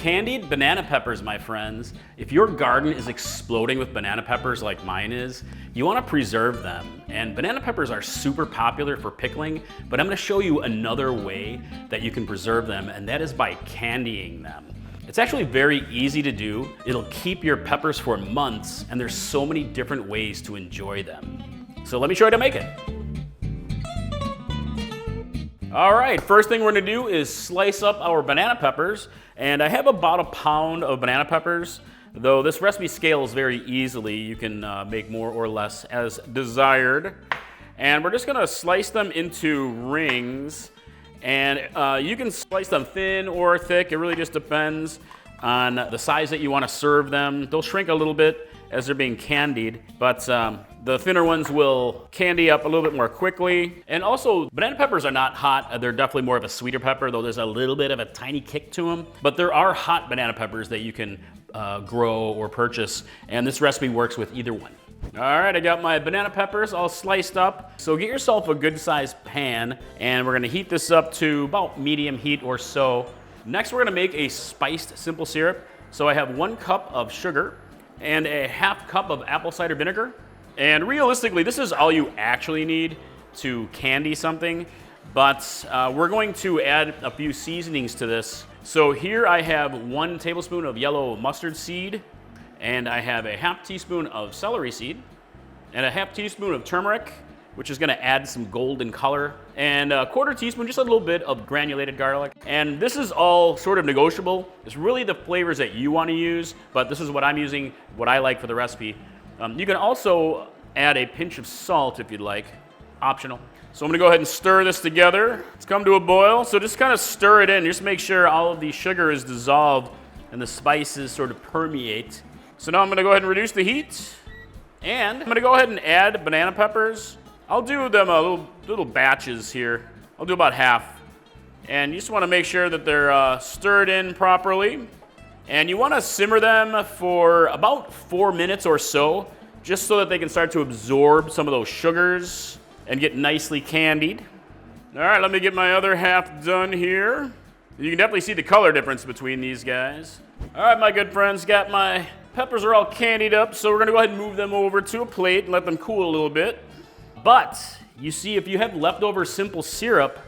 Candied banana peppers, my friends. If your garden is exploding with banana peppers like mine is, you want to preserve them. And banana peppers are super popular for pickling, but I'm going to show you another way that you can preserve them, and that is by candying them. It's actually very easy to do. It'll keep your peppers for months, and there's so many different ways to enjoy them. So let me show you how to make it. All right, first thing we're gonna do is slice up our banana peppers. And I have about a pound of banana peppers, though this recipe scales very easily. You can make more or less as desired. And we're just gonna slice them into rings. And you can slice them thin or thick. It really just depends on the size that you wanna serve them. They'll shrink a little bit as they're being candied, but the thinner ones will candy up a little bit more quickly. And also, banana peppers are not hot. They're definitely more of a sweeter pepper, though there's a little bit of a tiny kick to them. But there are hot banana peppers that you can grow or purchase, and this recipe works with either one. All right, I got my banana peppers all sliced up. So get yourself a good sized pan, and we're gonna heat this up to about medium heat or so. Next, we're gonna make a spiced simple syrup. So I have 1 cup of sugar and a ½ cup of apple cider vinegar. And realistically, this is all you actually need to candy something, but we're going to add a few seasonings to this. So here I have 1 tablespoon of yellow mustard seed, and I have a ½ teaspoon of celery seed, and a ½ teaspoon of turmeric, which is gonna add some golden color, and a ¼ teaspoon, just a little bit of granulated garlic. And this is all sort of negotiable. It's really the flavors that you wanna use, but this is what I'm using, what I like for the recipe. You can also add a pinch of salt if you'd like, optional. So I'm gonna go ahead and stir this together. It's come to a boil, so just kind of stir it in. Just make sure all of the sugar is dissolved and the spices sort of permeate. So now I'm gonna go ahead and reduce the heat, and I'm gonna go ahead and add banana peppers. I'll do them little batches here. I'll do about half. And you just wanna make sure that they're stirred in properly. And you wanna simmer them for about 4 minutes or so, just so that they can start to absorb some of those sugars and get nicely candied. All right, let me get my other half done here. You can definitely see the color difference between these guys. All right, my good friends, got my peppers are all candied up, so we're gonna go ahead and move them over to a plate and let them cool a little bit. But you see, if you have leftover simple syrup,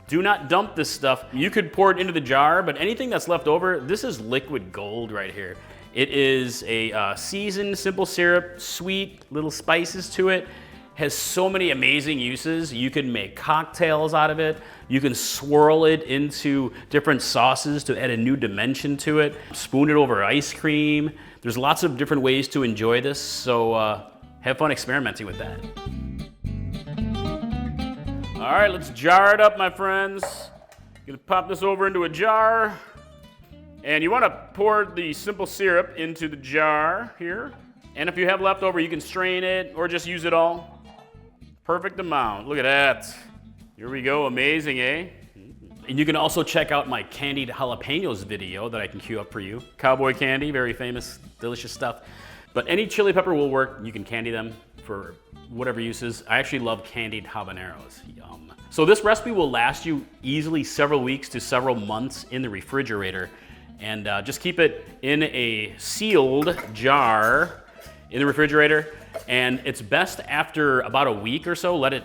do not dump this stuff. You could pour it into the jar, but anything that's left over, this is liquid gold right here. It is a seasoned simple syrup, sweet, little spices to it. Has so many amazing uses. You can make cocktails out of it. You can swirl it into different sauces to add a new dimension to it. Spoon it over ice cream. There's lots of different ways to enjoy this, so have fun experimenting with that. All right, let's jar it up, my friends. Gonna pop this over into a jar. And you wanna pour the simple syrup into the jar here. And if you have leftover, you can strain it or just use it all. Perfect amount, look at that. Here we go, amazing, eh? And you can also check out my candied jalapenos video that I can queue up for you. Cowboy candy, very famous, delicious stuff. But any chili pepper will work. You can candy them for whatever uses. I actually love candied habaneros, yum. So this recipe will last you easily several weeks to several months in the refrigerator. And just keep it in a sealed jar in the refrigerator. And it's best after about a week or so, let it,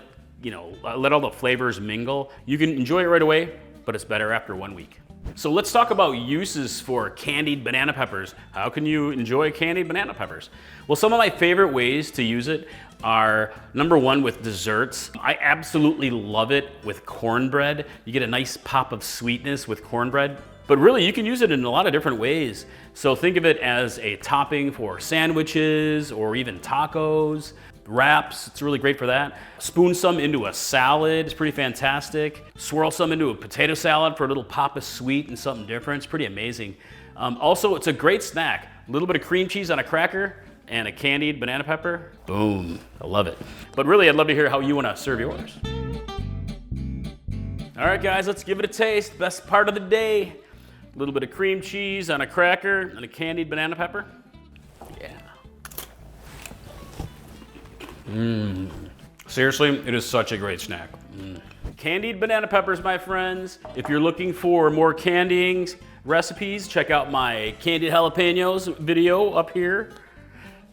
let all the flavors mingle. You can enjoy it right away, but it's better after 1 week. So let's talk about uses for candied banana peppers. How can you enjoy candied banana peppers? Well, some of my favorite ways to use it are, number one, with desserts. I absolutely love it with cornbread. You get a nice pop of sweetness with cornbread. But really, you can use it in a lot of different ways. So think of it as a topping for sandwiches or even tacos, wraps. It's really great for that. Spoon some into a salad. It's pretty fantastic. Swirl some into a potato salad for a little pop of sweet and something different. It's pretty amazing. Also, it's a great snack. A little bit of cream cheese on a cracker and a candied banana pepper. Boom. I love it. But really, I'd love to hear how you want to serve yours. All right, guys, let's give it a taste. Best part of the day. A little bit of cream cheese on a cracker and a candied banana pepper. Yeah. Seriously, it is such a great snack. Candied banana peppers, my friends. If you're looking for more candyings, recipes, check out my candied jalapenos video up here.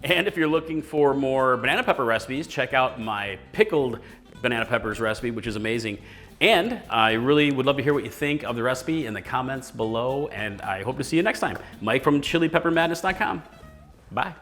And if you're looking for more banana pepper recipes, check out my pickled banana peppers recipe, which is amazing. And I really would love to hear what you think of the recipe in the comments below, and I hope to see you next time. Mike from ChiliPepperMadness.com. Bye.